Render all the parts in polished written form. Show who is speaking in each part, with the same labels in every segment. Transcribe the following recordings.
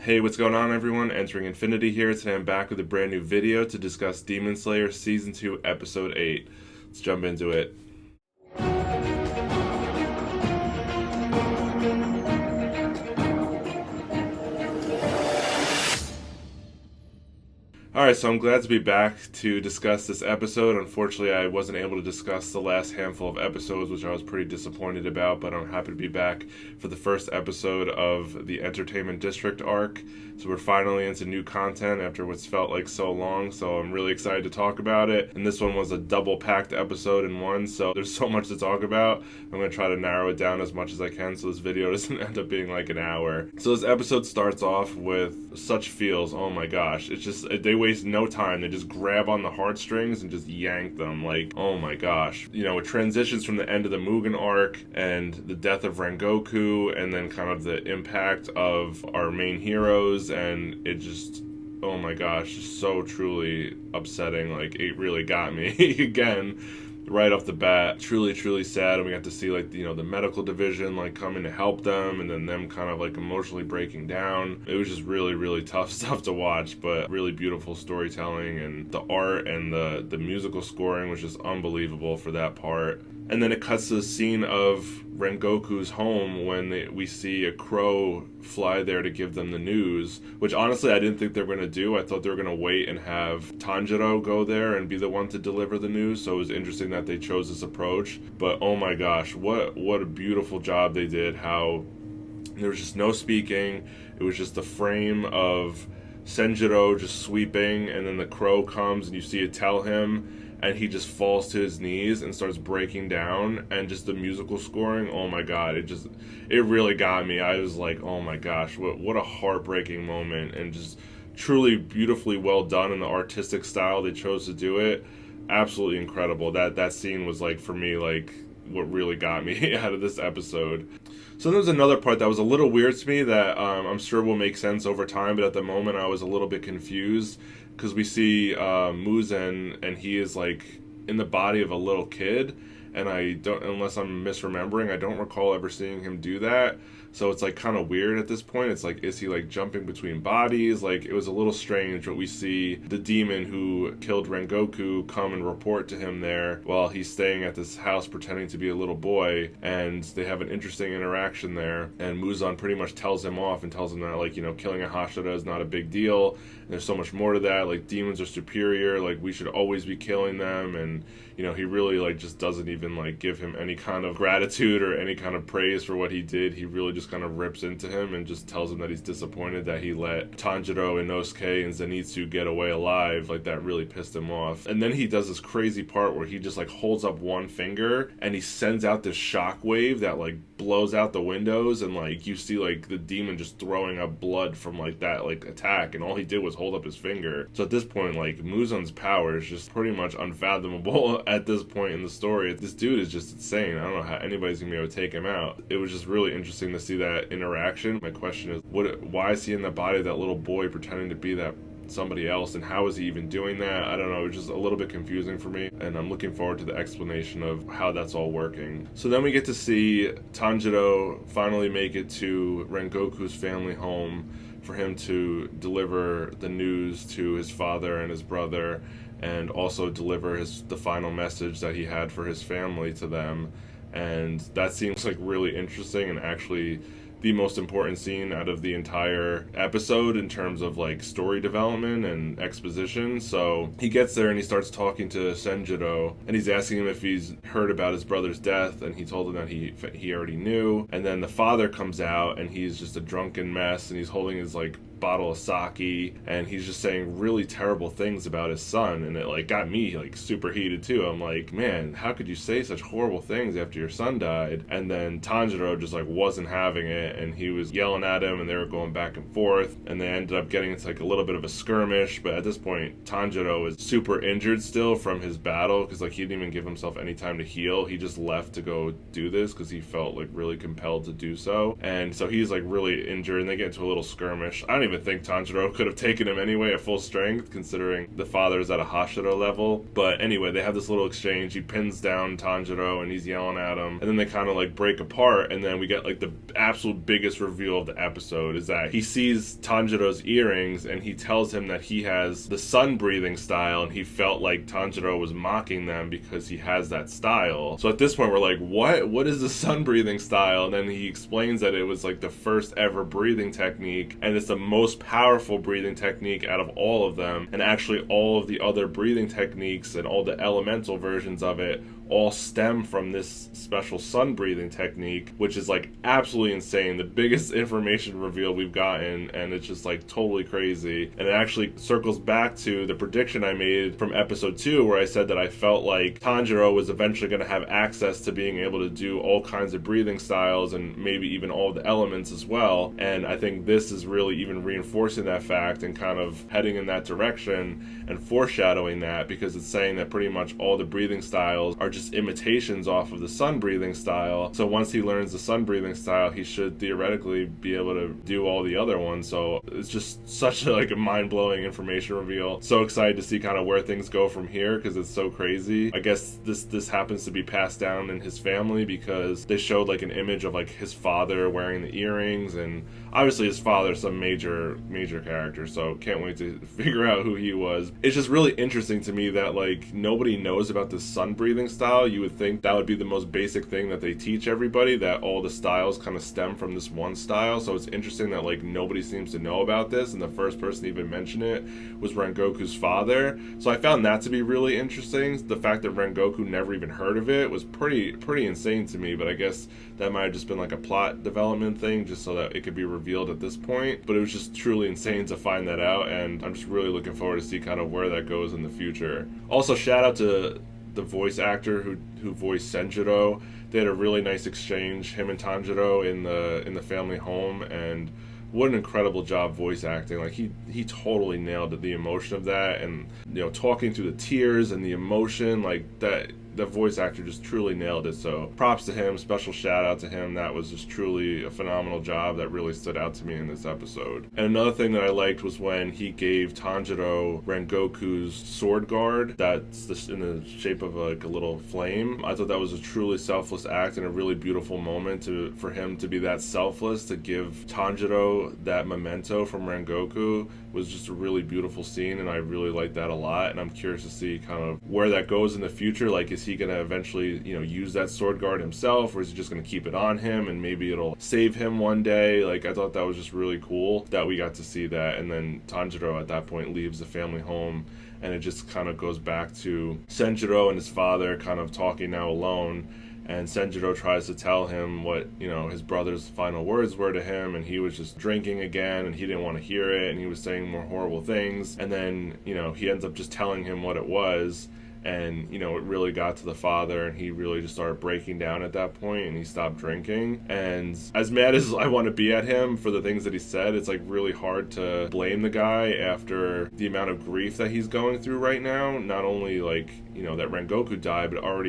Speaker 1: Hey, what's going on everyone? Entering Infinity here. Today I'm back with a brand new video to discuss Demon Slayer Season 2, Episode 8. Let's jump into it. Alright, so I'm glad to be back to discuss this episode. Unfortunately, I wasn't able to discuss the last handful of episodes, which I was pretty disappointed about, but I'm happy to be back for the first episode of the Entertainment District arc. So we're finally into new content after what's felt like so long, so I'm really excited to talk about it. And this one was a double-packed episode in one, so there's so much to talk about. I'm going to try to narrow it down as much as I can so this video doesn't end up being like an hour. So this episode starts off with such feels, oh my gosh. It's just, they waste no time. They just grab on the heartstrings and just yank them. Like, oh my gosh. You know, it transitions from the end of the Mugen arc and the death of Rengoku and then kind of the impact of our main heroes, and it just, oh my gosh, just so truly upsetting. Like, it really got me again right off the bat. Truly sad. And we got to see, like, you know, the medical division like coming to help them, and then them kind of like emotionally breaking down. It was just really tough stuff to watch, but really beautiful storytelling, and the art and the musical scoring was just unbelievable for that part. And then it cuts to the scene of Rengoku's home when we see a crow fly there to give them the news, which honestly I didn't think they were going to do. I thought they were going to wait and have Tonjiro go there and be the one to deliver the news, so it was interesting that they chose this approach. But oh my gosh, what a beautiful job they did. How there was just no speaking. It was just the frame of Senjiro just sweeping, and then the crow comes and you see it tell him, and he just falls to his knees and starts breaking down, and just the musical scoring, oh my god, it really got me. I was like, oh my gosh, what a heartbreaking moment, and just truly beautifully well done in the artistic style they chose to do it. Absolutely incredible. That scene was, like, for me, like, what really got me out of this episode. So there was another part that was a little weird to me that I'm sure will make sense over time, but at the moment I was a little bit confused, because we see Muzen, and he is like in the body of a little kid, and I don't, unless I'm misremembering, I don't recall ever seeing him do that. So it's like kind of weird at this point. It's like, is he like jumping between bodies? Like, it was a little strange, but we see the demon who killed Rengoku come and report to him there while he's staying at this house pretending to be a little boy, and they have an interesting interaction there, and Muzan pretty much tells him off and tells him that, like, you know, killing a Hashira is not a big deal, and there's so much more to that, like, demons are superior, like, we should always be killing them, and, you know, he really, like, just doesn't even, like, give him any kind of gratitude or any kind of praise for what he did. He really just kind of rips into him and just tells him that he's disappointed that he let Tanjiro, Inosuke, and Zenitsu get away alive. Like, that really pissed him off. And then he does this crazy part where he just, like, holds up one finger and he sends out this shockwave that, like, blows out the windows, and, like, you see, like, the demon just throwing up blood from, like, that, like, attack, and all he did was hold up his finger. So at this point, like, Muzan's power is just pretty much unfathomable at this point in the story. This dude is just insane. I don't know how anybody's gonna be able to take him out. It was just really interesting to see that interaction. My question is, why is he in the body of that little boy pretending to be that somebody else, and how is he even doing that? I don't know. It was just a little bit confusing for me, and I'm looking forward to the explanation of how that's all working. So then we get to see Tanjiro finally make it to Rengoku's family home for him to deliver the news to his father and his brother, and also deliver the final message that he had for his family to them. And that seems like really interesting, and actually the most important scene out of the entire episode in terms of, like, story development and exposition. So he gets there and he starts talking to Senjiro, and he's asking him if he's heard about his brother's death, and he told him that he already knew. And then the father comes out, and he's just a drunken mess, and he's holding his, like, bottle of sake, and he's just saying really terrible things about his son, and it, like, got me, like, super heated too. I'm like, man, how could you say such horrible things after your son died? And then Tanjiro just, like, wasn't having it, and he was yelling at him, and they were going back and forth, and they ended up getting into, like, a little bit of a skirmish. But at this point, Tanjiro is super injured still from his battle, because, like, he didn't even give himself any time to heal. He just left to go do this because he felt, like, really compelled to do so. And so he's, like, really injured, and they get into a little skirmish. I don't even think Tanjiro could have taken him anyway at full strength, considering the father's at a Hashira level. But anyway, they have this little exchange. He pins down Tanjiro and he's yelling at him, and then they kind of like break apart, and then we get like the absolute biggest reveal of the episode is that he sees Tanjiro's earrings and he tells him that he has the sun breathing style, and he felt like Tanjiro was mocking them because he has that style. So at this point we're like, what is the sun breathing style? And then he explains that it was like the first ever breathing technique, and it's the most powerful breathing technique out of all of them, and actually all of the other breathing techniques and all the elemental versions of it all stem from this special sun breathing technique, which is like absolutely insane. The biggest information reveal we've gotten, and it's just like totally crazy. And it actually circles back to the prediction I made from episode 2, where I said that I felt like Tanjiro was eventually going to have access to being able to do all kinds of breathing styles and maybe even all of the elements as well. And I think this is really even reinforcing that fact and kind of heading in that direction and foreshadowing that, because it's saying that pretty much all the breathing styles are just imitations off of the sun breathing style. So once he learns the sun breathing style, he should theoretically be able to do all the other ones. So it's just such a mind-blowing information reveal. So excited to see kind of where things go from here, because it's so crazy. I guess this happens to be passed down in his family, because they showed like an image of like his father wearing the earrings, and obviously his father's some major character, so can't wait to figure out who he was. It's just really interesting to me that like nobody knows about the sun breathing style. You would think that would be the most basic thing that they teach everybody, that all the styles kind of stem from this one style. So it's interesting that like nobody seems to know about this, and the first person to even mention it was Rengoku's father. So I found that to be really interesting. The fact that Rengoku never even heard of it was pretty insane to me, but I guess that might have just been like a plot development thing just so that it could be revealed at this point. But it was just truly insane to find that out, and I'm just really looking forward to see kind of where that goes in the future. Also, shout out to the voice actor who voiced Senjiro. They had a really nice exchange, him and Tanjiro, in the family home, and what an incredible job voice acting. Like he totally nailed the emotion of that, and talking through the tears and the emotion, like that. The voice actor just truly nailed it, so props to him, special shout out to him. That was just truly a phenomenal job that really stood out to me in this episode. And another thing that I liked was when he gave Tanjiro Rengoku's sword guard that's in the shape of like a little flame. I thought that was a truly selfless act and a really beautiful moment for him to be that selfless, to give Tanjiro that memento from Rengoku. Was just a really beautiful scene, and I really liked that a lot, and I'm curious to see kind of where that goes in the future. Like, is he going to eventually, use that sword guard himself, or is he just going to keep it on him and maybe it'll save him one day? Like, I thought that was just really cool that we got to see that. And then Tanjiro at that point leaves the family home, and it just kind of goes back to Senjiro and his father kind of talking now alone. And Senjiro tries to tell him what, his brother's final words were to him, and he was just drinking again, and he didn't want to hear it, and he was saying more horrible things. And then, he ends up just telling him what it was, and, it really got to the father, and he really just started breaking down at that point, and he stopped drinking. And as mad as I want to be at him for the things that he said, it's, like, really hard to blame the guy after the amount of grief that he's going through right now. Not only, like, that Rengoku died, but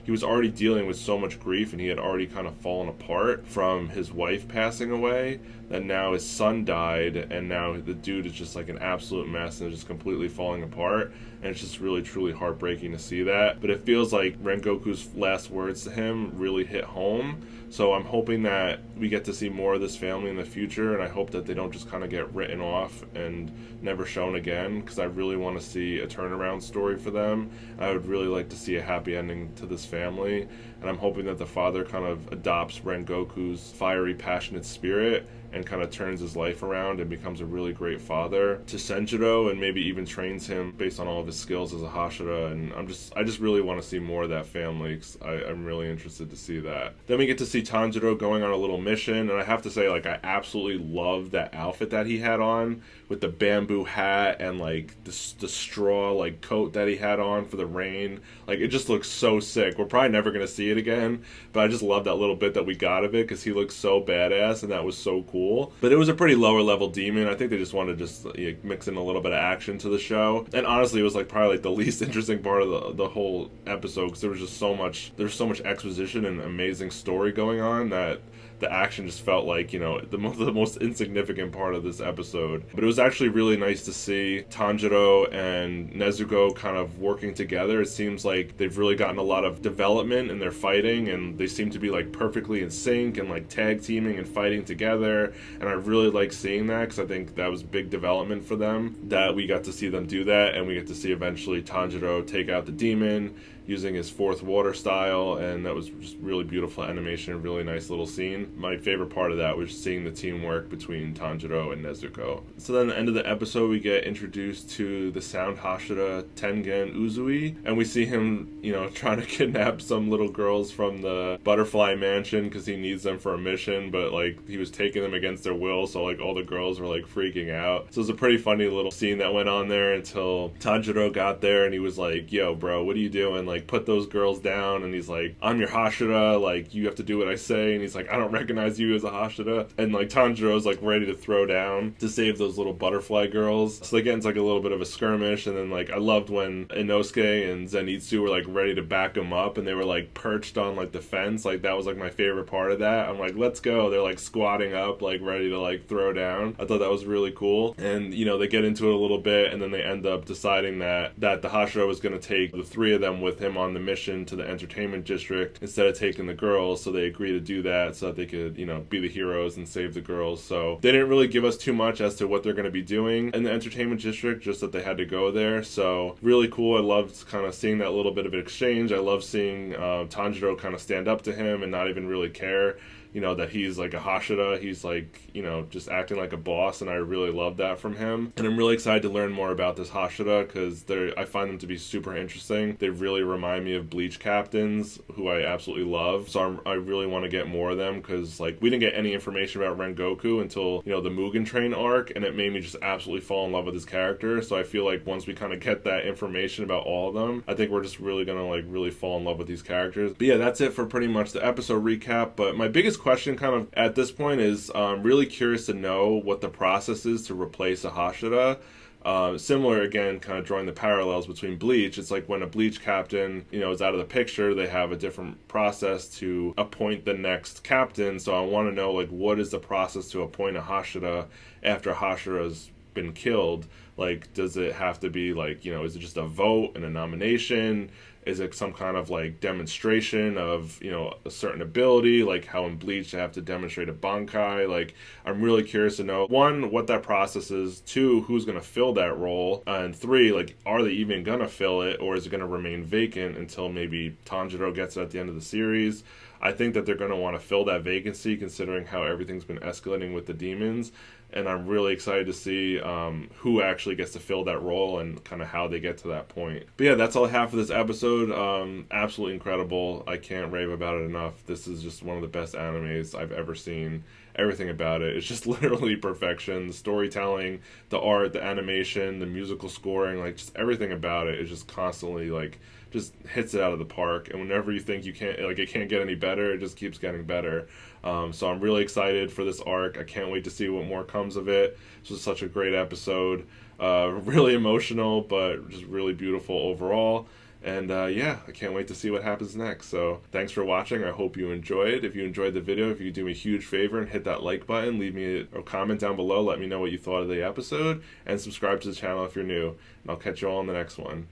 Speaker 1: he was already dealing with so much grief, and he had already kind of fallen apart from his wife passing away, that now his son died, and now the dude is just like an absolute mess and just completely falling apart. And it's just really, truly heartbreaking to see that. But it feels like Rengoku's last words to him really hit home. So I'm hoping that we get to see more of this family in the future, and I hope that they don't just kind of get written off and never shown again, because I really want to see a turnaround story for them. I would really like to see a happy ending to this family, and I'm hoping that the father kind of adopts Rengoku's fiery, passionate spirit and kind of turns his life around and becomes a really great father to Senjiro, and maybe even trains him based on all of his skills as a Hashira. And I just really want to see more of that family, because I'm really interested to see that. Then we get to see Tanjiro going on a little mission, and I have to say, like, I absolutely love that outfit that he had on with the bamboo hat and like the straw like coat that he had on for the rain. Like, it just looks so sick. We're probably never gonna see it again, but I just love that little bit that we got of it, because he looks so badass, and that was so cool. But it was a pretty lower level demon. I think they just wanted to just mix in a little bit of action to the show, and honestly it was like probably like the least interesting part of the whole episode, because there was so much exposition and amazing story going on that the action just felt like, the most insignificant part of this episode. But it was actually really nice to see Tanjiro and Nezuko kind of working together. It seems like they've really gotten a lot of development in their fighting, and they seem to be like perfectly in sync and like tag teaming and fighting together. And I really like seeing that, because I think that was big development for them, that we got to see them do that, and we get to see eventually Tanjiro take out the demon using his fourth water style, and that was just really beautiful animation, really nice little scene. My favorite part of that was seeing the teamwork between Tanjiro and Nezuko. So then at the end of the episode, we get introduced to the Sound Hashira Tengen Uzui, and we see him, trying to kidnap some little girls from the Butterfly Mansion because he needs them for a mission, but like he was taking them against their will, so like all the girls were like freaking out. So it was a pretty funny little scene that went on there until Tanjiro got there and he was like, "Yo, bro, what are you doing? Like, put those girls down." And he's like, "I'm your Hashira, like you have to do what I say." And he's like, "I don't recognize you as a Hashira." And like Tanjiro's like ready to throw down to save those little butterfly girls. So again, it's like a little bit of a skirmish. And then like I loved when Inosuke and Zenitsu were like ready to back him up, and they were like perched on like the fence. Like that was like my favorite part of that. I'm like, let's go. They're like squatting up, like ready to like throw down. I thought that was really cool. And they get into it a little bit, and then they end up deciding that the Hashira was going to take the three of them with him on the mission to the entertainment district instead of taking the girls. So they agree to do that so that they could, be the heroes and save the girls. So they didn't really give us too much as to what they're going to be doing in the entertainment district, just that they had to go there. So really cool. I loved kind of seeing that little bit of exchange. I love seeing Tanjiro kind of stand up to him and not even really care that he's like a Hashira. He's like, just acting like a boss, and I really love that from him. And I'm really excited to learn more about this Hashira, because I find them to be super interesting. They really remind me of Bleach captains, who I absolutely love. So I really want to get more of them, because like we didn't get any information about Rengoku until, the Mugen Train arc, and it made me just absolutely fall in love with his character. So I feel like once we kind of get that information about all of them, I think we're just really going to like really fall in love with these characters. But yeah, that's it for pretty much the episode recap. But my biggest question kind of at this point is really curious to know what the process is to replace a Hashira. Similar, again, kind of drawing the parallels between Bleach. It's like when a Bleach captain, is out of the picture, they have a different process to appoint the next captain. So I want to know, like, what is the process to appoint a Hashira after Hashira's been killed? Like, does it have to be like, is it just a vote and a nomination? Is it some kind of like demonstration of, a certain ability, like how in Bleach they have to demonstrate a Bankai? Like, I'm really curious to know, one, what that process is, two, who's going to fill that role, and three, like, are they even going to fill it, or is it going to remain vacant until maybe Tanjiro gets it at the end of the series? I think that they're going to want to fill that vacancy, considering how everything's been escalating with the demons. And I'm really excited to see who actually gets to fill that role and kind of how they get to that point. But yeah, that's all I have for this episode. Absolutely incredible. I can't rave about it enough. This is just one of the best animes I've ever seen. Everything about it is just literally perfection. The storytelling, the art, the animation, the musical scoring, like just everything about it is just constantly like just hits it out of the park. And whenever you think it can't get any better, it just keeps getting better. So I'm really excited for this arc. I can't wait to see what more comes of it. This was such a great episode. Really emotional, but just really beautiful overall. And yeah, I can't wait to see what happens next. So thanks for watching. I hope you enjoyed. If you enjoyed the video, if you could do me a huge favor and hit that like button, leave me a comment down below. Let me know what you thought of the episode, and subscribe to the channel if you're new. And I'll catch you all in the next one.